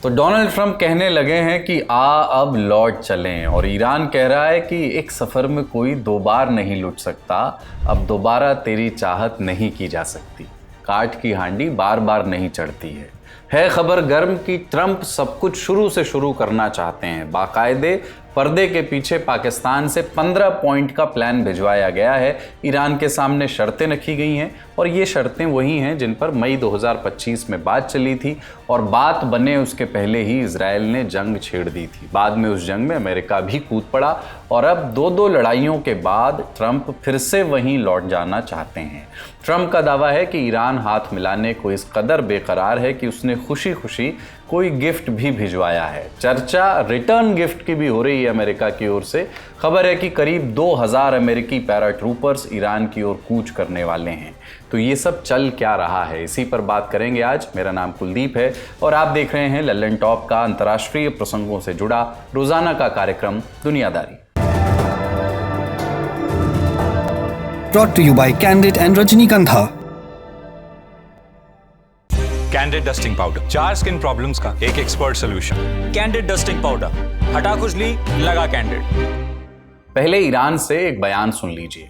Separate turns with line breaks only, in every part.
तो Donald Trump कहने लगे हैं कि अब लौट चलें, और ईरान कह रहा है कि एक सफ़र में कोई दो बार नहीं लुट सकता, अब दोबारा तेरी चाहत नहीं की जा सकती, काठ की हांडी बार बार नहीं चढ़ती है खबर गर्म कि ट्रंप सब कुछ शुरू से शुरू करना चाहते हैं। बाकायदे पर्दे के पीछे पाकिस्तान से 15 पॉइंट का प्लान भिजवाया गया है। ईरान के सामने शर्तें रखी गई हैं और ये शर्तें वही हैं जिन पर मई 2025 में बात चली थी, और बात बने उसके पहले ही इजराइल ने जंग छेड़ दी थी। बाद में उस जंग में अमेरिका भी कूद पड़ा और अब दो लड़ाइयों के बाद ट्रंप फिर से वहीं लौट जाना चाहते हैं। ट्रंप का दावा है कि ईरान हाथ मिलाने को इस कदर बेकरार है कि उसने खुशी खुशी कोई गिफ्ट भी भिजवाया है। चर्चा रिटर्न गिफ्ट की भी हो रही है अमेरिका की ओर से। खबर है कि करीब 2000 अमेरिकी पैराट्रूपर्स ईरान की ओर कूच करने वाले हैं। तो ये सब चल क्या रहा है, इसी पर बात करेंगे आज। मेरा नाम कुलदीप है और आप देख रहे हैं लल्लन टॉप का अंतर्राष्ट्रीय प्रसंगों से जुड़ा रोजाना का कार्यक्रम दुनियादारी।
Brought to you by Candid and Rajnikantha.
Candid dusting powder, 4 skin problems का एक expert solution. Candid dusting powder, हटा खुजली लगा कैंडिड।
पहले ईरान से एक बयान सुन लीजिए।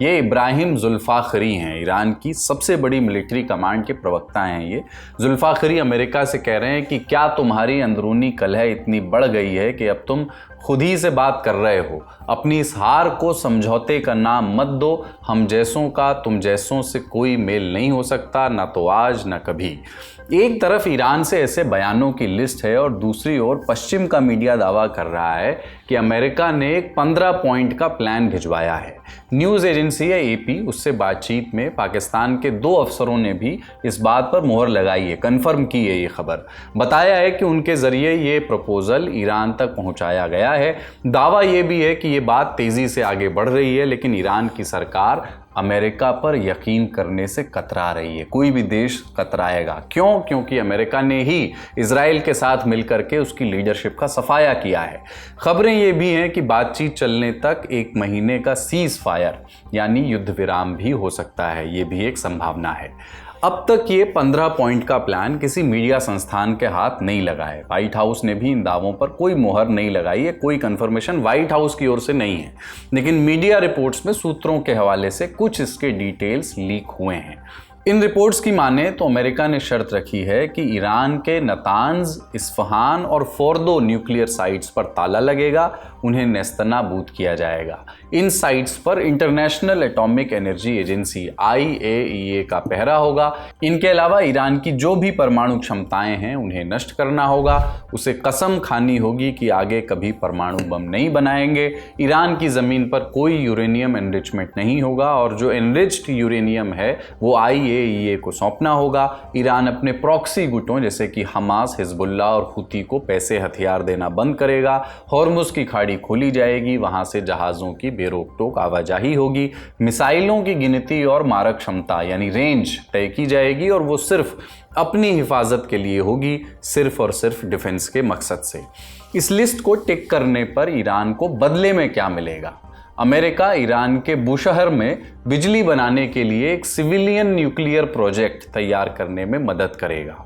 ये इब्राहिम जुल्फाखरी हैं, ईरान की सबसे बड़ी मिलिट्री कमांड के प्रवक्ता हैं। ये जुल्फाखरी अमेरिका से कह रहे हैं कि क्या तुम्हारी अंदरूनी कलह इतनी बढ़ गई है कि अब तुम खुद ही से बात कर रहे हो। अपनी इस हार को समझौते का नाम मत दो। हम जैसों का तुम जैसों से कोई मेल नहीं हो सकता, ना तो आज ना कभी। एक तरफ ईरान से ऐसे बयानों की लिस्ट है और दूसरी ओर पश्चिम का मीडिया दावा कर रहा है कि अमेरिका ने एक 15 पॉइंट का प्लान भिजवाया है। न्यूज़ एजेंसी है एपी, उससे बातचीत में पाकिस्तान के 2 अफसरों ने भी इस बात पर मोहर लगाई है, कंफर्म की है ये खबर। बताया है कि उनके ज़रिए ये प्रपोज़ल ईरान तक पहुंचाया गया है। दावा ये भी है कि ये बात तेज़ी से आगे बढ़ रही है, लेकिन ईरान की सरकार अमेरिका पर यकीन करने से कतरा रही है। कोई भी देश कतराएगा। क्यों? क्योंकि अमेरिका ने ही इजराइल के साथ मिलकर के उसकी लीडरशिप का सफाया किया है। खबरें ये भी हैं कि बातचीत चलने तक 1 महीने का सीज फायर यानी युद्ध विराम भी हो सकता है। ये भी एक संभावना है। अब तक ये 15 पॉइंट का प्लान किसी मीडिया संस्थान के हाथ नहीं लगा है। व्हाइट हाउस ने भी इन दावों पर कोई मोहर नहीं लगाई है। कोई कंफर्मेशन व्हाइट हाउस की ओर से नहीं है, लेकिन मीडिया रिपोर्ट्स में सूत्रों के हवाले से कुछ इसके डिटेल्स लीक हुए हैं। इन रिपोर्ट्स की माने तो अमेरिका ने शर्त रखी है कि ईरान के नतांज, इस्फहान और फोर्दो न्यूक्लियर साइट्स पर ताला लगेगा, उन्हें नेस्तनाबूद किया जाएगा। इन साइट्स पर international atomic energy agency IAEA का पहरा होगा। इनके अलावा ईरान की जो भी परमाणु क्षमताएं हैं उन्हें नष्ट करना होगा। उसे कसम खानी होगी कि आगे कभी परमाणु बम नहीं बनाएंगे। ईरान की ज़मीन पर कोई यूरेनियम एनरिचमेंट नहीं होगा और जो एनरिच्ड यूरेनियम है वो IAEA को सौंपना होगा। ईरान अपने प्रॉक्सी गुटों जैसे कि हमास, हिजबुल्ला और हुती को पैसे हथियार देना बंद करेगा। हॉर्मुज़ की खाड़ी खोली जाएगी, वहां से जहाज़ों की बेरोक टोक आवाजाही होगी। मिसाइलों की गिनती और मारक क्षमता यानी रेंज तय की जाएगी और वो सिर्फ अपनी हिफाजत के लिए होगी, सिर्फ और सिर्फ डिफेंस के मकसद से। इस लिस्ट को टिक करने पर ईरान को बदले में क्या मिलेगा? अमेरिका ईरान के बुशहर में बिजली बनाने के लिए एक सिविलियन न्यूक्लियर प्रोजेक्ट तैयार करने में मदद करेगा।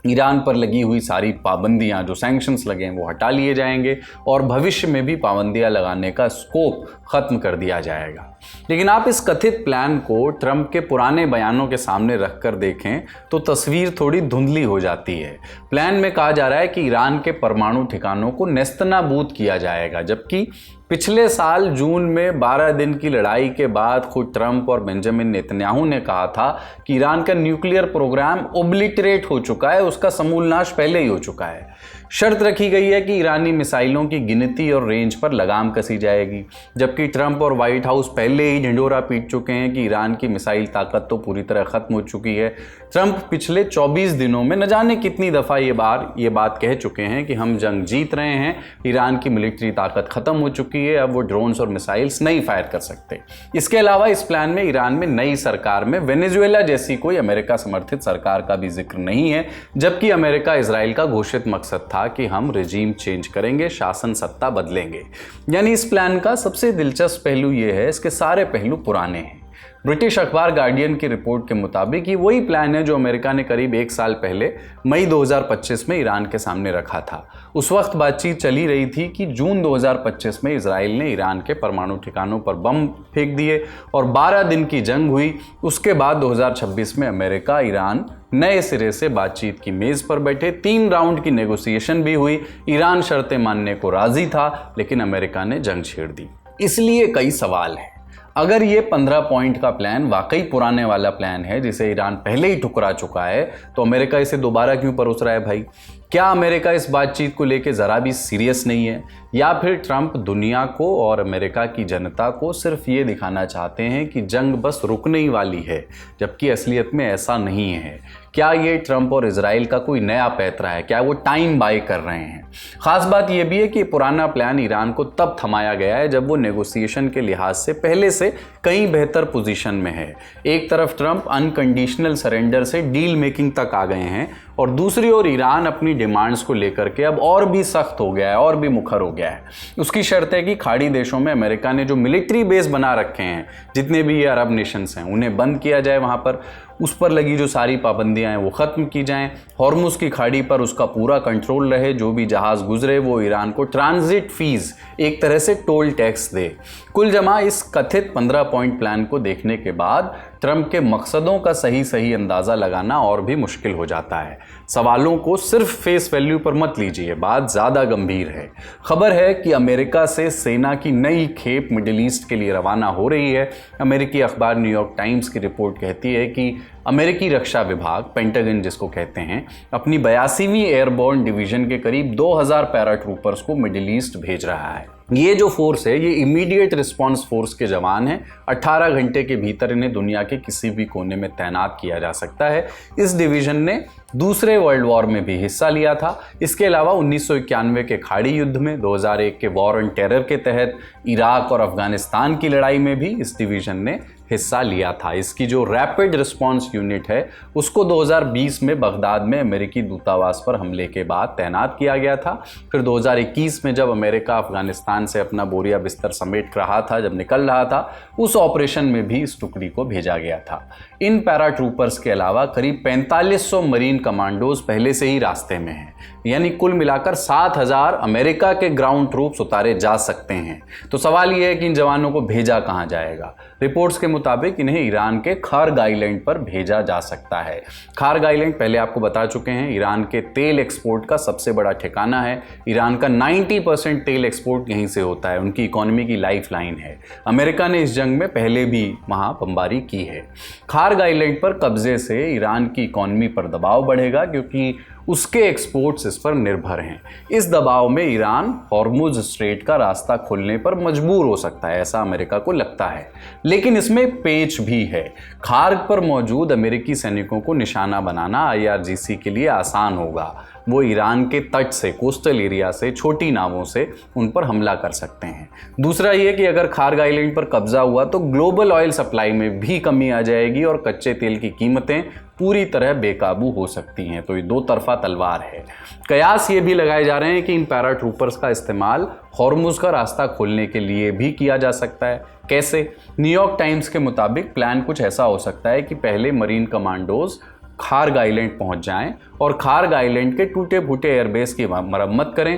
ईरान पर लगी हुई सारी पाबंदियां, जो सैंक्शंस लगे हैं, वो हटा लिए जाएंगे और भविष्य में भी पाबंदियां लगाने का स्कोप खत्म कर दिया जाएगा। लेकिन आप इस कथित प्लान को ट्रंप के पुराने बयानों के सामने रखकर देखें तो तस्वीर थोड़ी धुंधली हो जाती है। प्लान में कहा जा रहा है कि ईरान के परमाणु ठिकानों को नेस्तनाबूद किया जाएगा, जबकि पिछले साल जून में 12 दिन की लड़ाई के बाद खुद ट्रंप और बेंजामिन नेतन्याहू ने कहा था कि ईरान का न्यूक्लियर प्रोग्राम ओब्लिटरेट हो चुका है, उसका समूल नाश पहले ही हो चुका है। शर्त रखी गई है कि ईरानी मिसाइलों की गिनती और रेंज पर लगाम कसी जाएगी, जबकि ट्रंप और व्हाइट हाउस पहले ही ढिंढोरा पीट चुके हैं कि ईरान की मिसाइल ताकत तो पूरी तरह खत्म हो चुकी है। ट्रंप पिछले 24 दिनों में न जाने कितनी दफ़ा ये बात कह चुके हैं कि हम जंग जीत रहे हैं, ईरान की मिलिट्री ताकत खत्म हो चुकी है, अब वो ड्रोन्स और मिसाइल्स नहीं फायर कर सकते। इसके अलावा इस प्लान में ईरान में नई सरकार में वेनेजुएला जैसी कोई अमेरिका समर्थित सरकार का भी जिक्र नहीं है, जबकि अमेरिका इजराइल का घोषित मकसद था कि हम रेजीम चेंज करेंगे, शासन सत्ता बदलेंगे। यानी इस प्लान का सबसे दिलचस्प पहलू यह है, इसके सारे पहलू पुराने हैं। ब्रिटिश अखबार गार्डियन की रिपोर्ट के मुताबिक ये वही प्लान है जो अमेरिका ने करीब 1 साल पहले मई 2025 में ईरान के सामने रखा था। उस वक्त बातचीत चली रही थी कि जून 2025 में इजराइल ने ईरान के परमाणु ठिकानों पर बम फेंक दिए और 12 दिन की जंग हुई। उसके बाद 2026 में अमेरिका ईरान नए सिरे से बातचीत की मेज पर बैठे, 3 राउंड की नेगोशिएशन भी हुई। ईरान शर्तें मानने को राजी था, लेकिन अमेरिका ने जंग छेड़ दी। इसलिए कई सवाल हैं। अगर ये 15 पॉइंट का प्लान वाकई पुराने वाला प्लान है जिसे ईरान पहले ही ठुकरा चुका है, तो अमेरिका इसे दोबारा क्यों परोस रहा है भाई? क्या अमेरिका इस बातचीत को लेकर ज़रा भी सीरियस नहीं है, या फिर ट्रंप दुनिया को और अमेरिका की जनता को सिर्फ ये दिखाना चाहते हैं कि जंग बस रुकने ही वाली है, जबकि असलियत में ऐसा नहीं है? क्या ये ट्रंप और इजराइल का कोई नया पैतरा है? क्या वो टाइम बाय कर रहे हैं? खास बात यह भी है कि पुराना प्लान ईरान को तब थमाया गया है जब वो नेगोशिएशन के लिहाज से पहले से कहीं बेहतर पोजीशन में है। एक तरफ ट्रंप अनकंडीशनल सरेंडर से डील मेकिंग तक आ गए हैं, और दूसरी ओर ईरान अपनी डिमांड्स को लेकर के अब और भी सख्त हो गया है, और भी मुखर हो गया है। उसकी शर्त है कि खाड़ी देशों में अमेरिका ने जो मिलिट्री बेस बना रखे हैं, जितने भी ये अरब नेशंस हैं, उन्हें बंद किया जाए, वहाँ पर उस पर लगी जो सारी पाबंदियां हैं वो ख़त्म की जाएं। हॉर्मुज़ की खाड़ी पर उसका पूरा कंट्रोल रहे, जो भी जहाज़ गुजरे वो ईरान को ट्रांजिट फीस, एक तरह से टोल टैक्स दे। कुल जमा इस कथित 15 पॉइंट प्लान को देखने के बाद ट्रंप के मकसदों का सही अंदाज़ा लगाना और भी मुश्किल हो जाता है। सवालों को सिर्फ फेस वैल्यू पर मत लीजिए, बात ज़्यादा गंभीर है। खबर है कि अमेरिका से सेना की नई खेप मिडिल ईस्ट के लिए रवाना हो रही है। अमेरिकी अखबार न्यूयॉर्क टाइम्स की रिपोर्ट कहती है कि अमेरिकी रक्षा विभाग, पेंटागन जिसको कहते हैं, अपनी 82वीं एयरबोर्न डिवीजन के करीब 2000 पैराट्रूपर्स को मिडिल ईस्ट भेज रहा है। ये जो फोर्स है, ये इमीडिएट रिस्पांस फोर्स के जवान हैं। 18 घंटे के भीतर इन्हें दुनिया के किसी भी कोने में तैनात किया जा सकता है। इस डिवीजन ने दूसरे वर्ल्ड वॉर में भी हिस्सा लिया था। इसके अलावा 1991 के खाड़ी युद्ध में, 2001 के वॉर ऑन टेरर के तहत इराक और अफगानिस्तान की लड़ाई में भी इस डिवीजन ने हिस्सा लिया था। इसकी जो रैपिड रिस्पांस यूनिट है, उसको 2020 में बगदाद में अमेरिकी दूतावास पर हमले के बाद तैनात किया गया था। फिर 2021 में जब अमेरिका अफगानिस्तान से अपना बोरिया बिस्तर समेट रहा था, जब निकल रहा था, उस ऑपरेशन में भी इस टुकड़ी को भेजा गया था। इन पैराट्रूपर्स के अलावा करीब 4500 मरीन कमांडोज पहले से ही रास्ते में हैं। यानी कुल मिलाकर 7000 अमेरिका के ग्राउंड ट्रूप्स उतारे जा सकते हैं। तो सवाल यह है कि इन जवानों को भेजा कहां जाएगा? रिपोर्ट्स के मुताबिक इन्हें ईरान के खार्ग आइलैंड पर भेजा जा सकता है। खार्ग आइलैंड पहले आपको बता चुके हैं, ईरान के तेल एक्सपोर्ट का सबसे बड़ा ठिकाना है। ईरान का 90% तेल एक्सपोर्ट यहीं से होता है, उनकी इकोनॉमी की लाइफ लाइन है। अमेरिका ने इस जंग में पहले भी वहां बमबारी की है। खार्ग आइलैंड पर कब्जे से ईरान की इकोनॉमी पर दबाव बढ़ेगा, क्योंकि उसके एक्सपोर्ट्स इस पर निर्भर हैं। इस दबाव में ईरान हॉर्मुज स्ट्रेट का रास्ता खोलने पर मजबूर हो सकता है, ऐसा अमेरिका को लगता है। लेकिन इसमें पेच भी है। खार्ग पर मौजूद अमेरिकी सैनिकों को निशाना बनाना IRGC के लिए आसान होगा। वो ईरान के तट से, कोस्टल एरिया से, छोटी नावों से उन पर हमला कर सकते हैं। दूसरा ये कि अगर खार्ग आइलैंड पर कब्जा हुआ तो ग्लोबल ऑयल सप्लाई में भी कमी आ जाएगी और कच्चे तेल की कीमतें पूरी तरह बेकाबू हो सकती हैं। तो ये दो तरफा तलवार है। कयास ये भी लगाए जा रहे हैं कि इन पैराट्रूपर्स का इस्तेमाल हॉर्मुज का रास्ता खोलने के लिए भी किया जा सकता है। कैसे? न्यूयॉर्क टाइम्स के मुताबिक प्लान कुछ ऐसा हो सकता है कि पहले मरीन कमांडोज खार्ग आइलैंड पहुंच जाएं और खार्ग आइलैंड के टूटे फूटे एयरबेस की मरम्मत करें,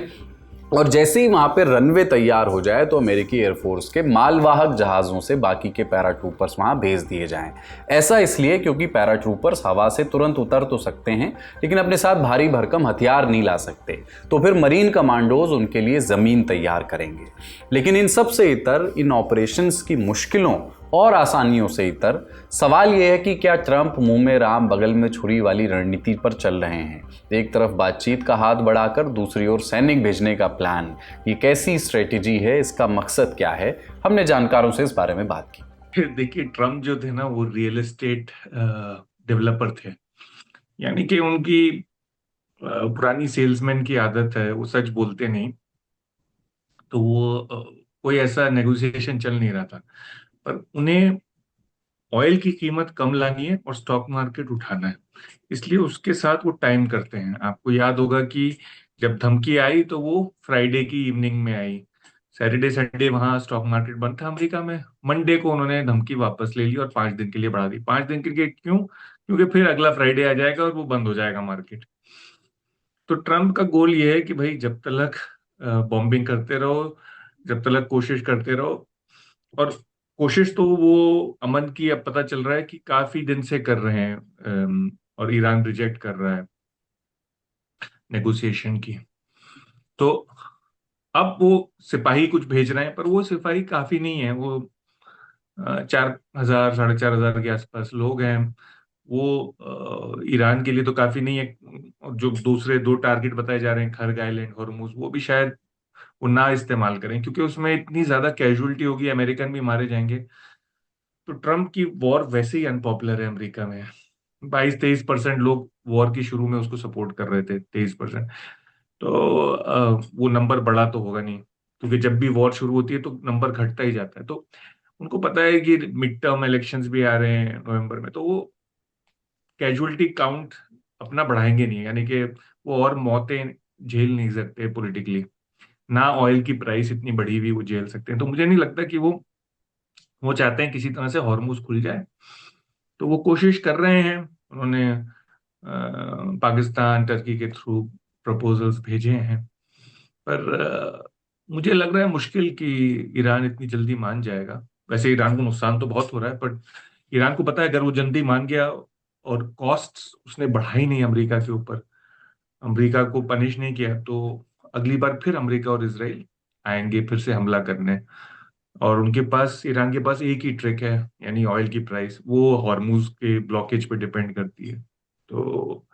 और जैसे ही वहाँ पे रनवे तैयार हो जाए तो अमेरिकी एयरफोर्स के मालवाहक जहाज़ों से बाकी के पैराट्रूपर्स वहाँ भेज दिए जाएं। ऐसा इसलिए क्योंकि पैराट्रूपर्स हवा से तुरंत उतर तो सकते हैं, लेकिन अपने साथ भारी भरकम हथियार नहीं ला सकते। तो फिर मरीन कमांडोज उनके लिए ज़मीन तैयार करेंगे। लेकिन इन सब से इतर इन ऑपरेशंस की मुश्किलों और आसानियों से इतर। सवाल यह है कि क्या ट्रंप मुंह में राम बगल में छुरी वाली रणनीति पर चल रहे हैं? एक तरफ बातचीत का हाथ बढ़ाकर दूसरी ओर सैनिक भेजने का प्लान, ये कैसी स्ट्रेटेजी है? इसका मकसद क्या है? हमने जानकारों से इस बारे में बात की।
देखिए, ट्रम्प जो थे ना, वो रियल एस्टेट डेवलपर थे, यानी कि उनकी पुरानी सेल्समैन की आदत है, वो सच बोलते नहीं। तो वो कोई ऐसा नेगोशिएशन चल नहीं रहा था, पर उन्हें ऑयल की कीमत कम लानी है और स्टॉक मार्केट उठाना है, इसलिए उसके साथ वो टाइम करते हैं। आपको याद होगा कि जब धमकी आई तो वो फ्राइडे की इवनिंग में आई। सैटरडे संडे वहां स्टॉक मार्केट बंद था अमेरिका में। मंडे को उन्होंने धमकी वापस ले ली और 5 दिन के लिए बढ़ा दी। 5 दिन के लिए क्यों? क्योंकि फिर अगला फ्राइडे आ जाएगा और वो बंद हो जाएगा मार्केट। तो ट्रम्प का गोल ये है कि भाई जब तक बॉम्बिंग करते रहो, जब तक कोशिश करते रहो। और कोशिश तो वो अमन की अब पता चल रहा है कि काफी दिन से कर रहे हैं, और ईरान रिजेक्ट कर रहा है नेगोशिएशन की। तो अब वो सिपाही कुछ भेज रहे हैं, पर वो सिपाही काफी नहीं है। वो 4,000 4,500 के आसपास लोग हैं। वो ईरान के लिए तो काफी नहीं है। जो दूसरे 2 टारगेट बताए जा रहे हैं, खर्ग आइलैंड, हॉर्मुज, वो भी शायद वो ना इस्तेमाल करें, क्योंकि उसमें इतनी ज्यादा कैजुअलिटी होगी, अमेरिकन भी मारे जाएंगे। तो ट्रम्प की वॉर वैसे ही अनपॉपुलर है अमेरिका में। 22-23% लोग वॉर की शुरू में उसको सपोर्ट कर रहे थे, 23%। तो वो नंबर बढ़ा तो होगा नहीं, क्योंकि जब भी वॉर शुरू होती है तो नंबर घटता ही जाता है। तो उनको पता है कि मिड टर्म इलेक्शंस भी आ रहे हैं नवंबर में, तो वो कैजुअलिटी काउंट अपना बढ़ाएंगे नहीं, यानी कि वो और मौतें झेल नहीं सकते पॉलिटिकली, ना ऑयल की प्राइस इतनी बढ़ी हुई वो झेल सकते हैं। तो मुझे नहीं लगता कि वो चाहते हैं किसी तरह से हॉर्मुज खुल जाए। तो वो कोशिश कर रहे हैं। उन्होंने पाकिस्तान, टर्की के थ्रू प्रपोजल्स भेजे हैं, पर मुझे लग रहा है मुश्किल कि ईरान इतनी जल्दी मान जाएगा। वैसे ईरान को नुकसान तो बहुत हो रहा है, पर ईरान को पता है अगर वो जल्दी मान गया और कॉस्ट्स उसने बढ़ाई नहीं अमेरिका के ऊपर, अमेरिका को पनिश नहीं किया, तो अगली बार फिर अमेरिका और इजराइल आएंगे फिर से हमला करने। और उनके पास, ईरान के पास एक ही ट्रिक है, यानी ऑयल की प्राइस, वो हॉर्मुज के ब्लॉकेज पे डिपेंड करती है। तो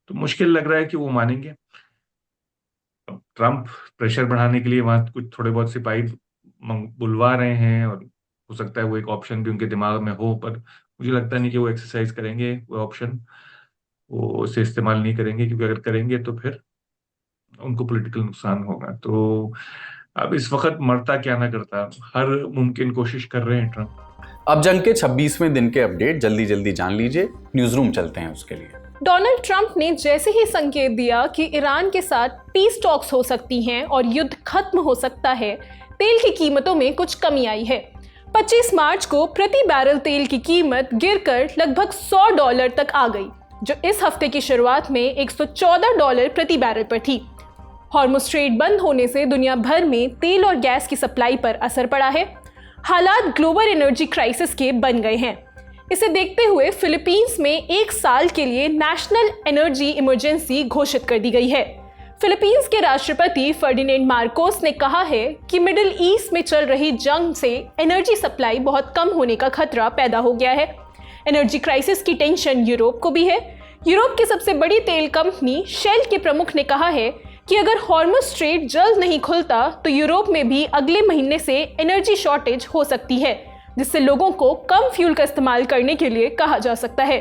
मुश्किल लग रहा है कि वो मानेंगे। अब ट्रम्प प्रेशर बढ़ाने के लिए वहां कुछ थोड़े बहुत सिपाही बुलवा रहे हैं, और हो सकता है वो एक ऑप्शन भी उनके दिमाग में हो, पर मुझे लगता नहीं कि वो एक्सरसाइज करेंगे वो ऑप्शन, वो उसे इस्तेमाल नहीं करेंगे, क्योंकि अगर करेंगे तो फिर उनको पॉलिटिकल नुकसान होगा। तो अब इस वक्त मरता क्या ना करता, हर मुमकिन कोशिश कर रहे हैं ट्रम्प।
अब जंग के 26वें दिन के अपडेट जल्दी जल्दी जान लीजिए, न्यूज रूम चलते हैं उसके लिए।
डोनाल्ड ट्रंप ने जैसे ही संकेत दिया कि ईरान के साथ पीस टॉक्स हो सकती हैं और युद्ध खत्म हो सकता है, तेल की कीमतों में कुछ कमी आई है। 25 मार्च को प्रति बैरल तेल की कीमत गिरकर लगभग $100 तक आ गई, जो इस हफ्ते की शुरुआत में $114 प्रति बैरल पर थी। हॉर्मुज स्ट्रेट बंद होने से दुनिया भर में तेल और गैस की सप्लाई पर असर पड़ा है। हालात ग्लोबल एनर्जी क्राइसिस के बन गए हैं। इसे देखते हुए फिलीपींस में 1 साल के लिए नेशनल एनर्जी इमरजेंसी घोषित कर दी गई है। फिलीपींस के राष्ट्रपति फर्डिनेंड मार्कोस ने कहा है कि मिडिल ईस्ट में चल रही जंग से एनर्जी सप्लाई बहुत कम होने का खतरा पैदा हो गया है। एनर्जी क्राइसिस की टेंशन यूरोप को भी है। यूरोप की सबसे बड़ी तेल कंपनी शेल के प्रमुख ने कहा है कि अगर हॉर्मुज स्ट्रेट जल्द नहीं खुलता तो यूरोप में भी अगले महीने से एनर्जी शॉर्टेज हो सकती है, जिससे लोगों को कम फ्यूल का इस्तेमाल करने के लिए कहा जा सकता है।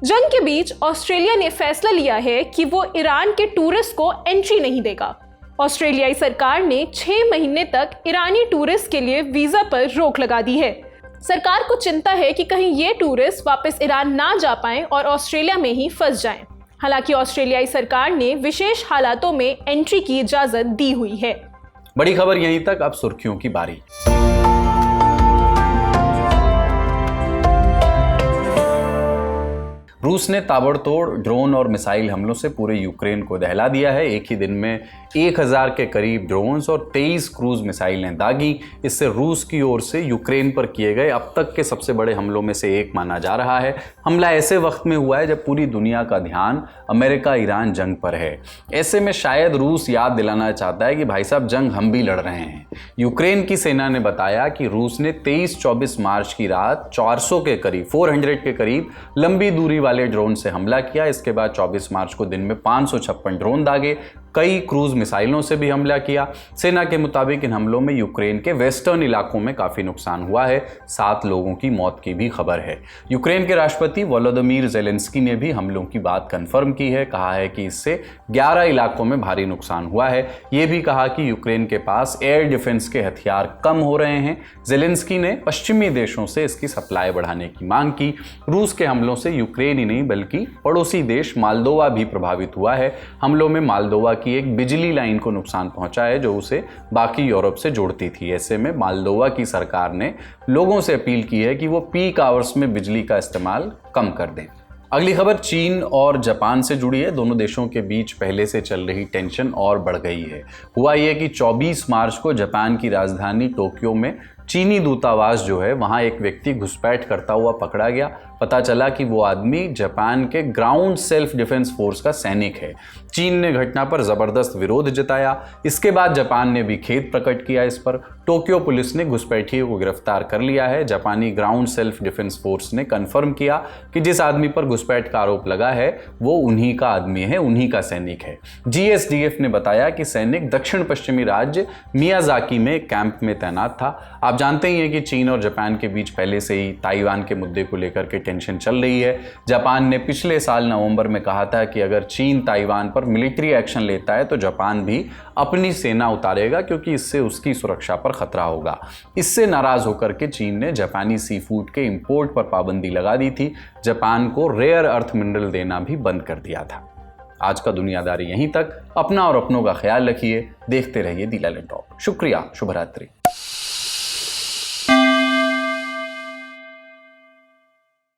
जंग के बीच ऑस्ट्रेलिया ने फैसला लिया है कि वो ईरान के टूरिस्ट को एंट्री नहीं देगा। ऑस्ट्रेलियाई सरकार ने 6 महीने तक ईरानी टूरिस्ट के लिए वीजा पर रोक लगा दी है। सरकार को चिंता है कि कहीं ये टूरिस्ट वापस ईरान ना जा पाएं और ऑस्ट्रेलिया में ही फंस जाएं। हालांकि ऑस्ट्रेलियाई सरकार ने विशेष हालातों में एंट्री की इजाजत दी हुई है।
बड़ी खबर यहीं तक, अब सुर्खियों की बारी। रूस ने ताबड़तोड़ ड्रोन और मिसाइल हमलों से पूरे यूक्रेन को दहला दिया है। एक ही दिन में 1000 के करीब ड्रोन्स और 23 क्रूज मिसाइलें दागी। इससे रूस की ओर से यूक्रेन पर किए गए अब तक के सबसे बड़े हमलों में से एक माना जा रहा है। हमला ऐसे वक्त में हुआ है जब पूरी दुनिया का ध्यान अमेरिका ईरान जंग पर है। ऐसे में शायद रूस याद दिलाना चाहता है कि भाई साहब जंग हम भी लड़ रहे हैं। यूक्रेन की सेना ने बताया कि रूस ने 23-24 मार्च की रात 400 के करीब लंबी दूरी वाले ड्रोन से हमला किया। इसके बाद 24 मार्च को दिन में 556 ड्रोन दागे, कई क्रूज मिसाइलों से भी हमला किया। सेना के मुताबिक इन हमलों में यूक्रेन के वेस्टर्न इलाकों में काफी नुकसान हुआ है। 7 लोगों की मौत की भी खबर है। यूक्रेन के राष्ट्रपति वोलोदिमीर ज़ेलेंस्की ने भी हमलों की बात कंफर्म की है। कहा है कि इससे 11 इलाकों में भारी नुकसान हुआ है। ये भी कहा कि यूक्रेन के पास एयर डिफेंस के हथियार कम हो रहे हैं। ज़ेलेंस्की ने पश्चिमी देशों से इसकी सप्लाई बढ़ाने की मांग की। रूस के हमलों से यूक्रेन ही नहीं बल्कि पड़ोसी देश मालदोवा भी प्रभावित हुआ है। हमलों में मालदोवा की एक बिजली लाइन को नुकसान पहुंचा है जो उसे बाकी यूरोप से जोड़ती थी। ऐसे में मालदोवा की सरकार ने लोगों से अपील की है कि वो पीक आवर्स में बिजली का इस्तेमाल कम कर दें। अगली खबर चीन और जापान से जुड़ी है। दोनों देशों के बीच पहले से चल रही टेंशन और बढ़ गई है। हुआ यह कि 24 मार्च को जापान की राजधानी टोक्यो में चीनी दूतावास जो है वहां एक व्यक्ति घुसपैठ करता हुआ पकड़ा गया। पता चला कि वो आदमी जापान के ग्राउंड सेल्फ डिफेंस फोर्स का सैनिक है। चीन ने घटना पर जबरदस्त विरोध जताया। इसके बाद जापान ने भी खेद प्रकट किया इस पर। टोक्यो पुलिस ने घुसपैठिए को गिरफ्तार कर लिया है। जापानी ग्राउंड सेल्फ डिफेंस फोर्स ने कंफर्म किया कि जिस आदमी पर घुसपैठ का आरोप लगा है वो उन्हीं का आदमी है, उन्हीं का सैनिक है। जीएसडीएफ ने बताया कि सैनिक दक्षिण पश्चिमी राज्य मियाजाकी में कैंप में तैनात था। आप जानते ही हैं कि चीन और जापान के बीच पहले से ही ताइवान के मुद्दे को लेकर के टेंशन चल रही है। जापान ने पिछले साल नवंबर में कहा था कि अगर चीन ताइवान पर मिलिट्री एक्शन लेता है तो जापान भी अपनी सेना उतारेगा क्योंकि इससे उसकी सुरक्षा पर खतरा होगा। इससे नाराज होकर के चीन ने जापानी सी फूड के इंपोर्ट पर पाबंदी लगा दी थी। जापान को रेयर अर्थ मिनरल देना भी बंद कर दिया था। आज का दुनियादारी यहीं तक। अपना और अपनों का ख्याल रखिए। देखते रहिए दी लैंड टॉक। शुक्रिया। शुभ रात्रि।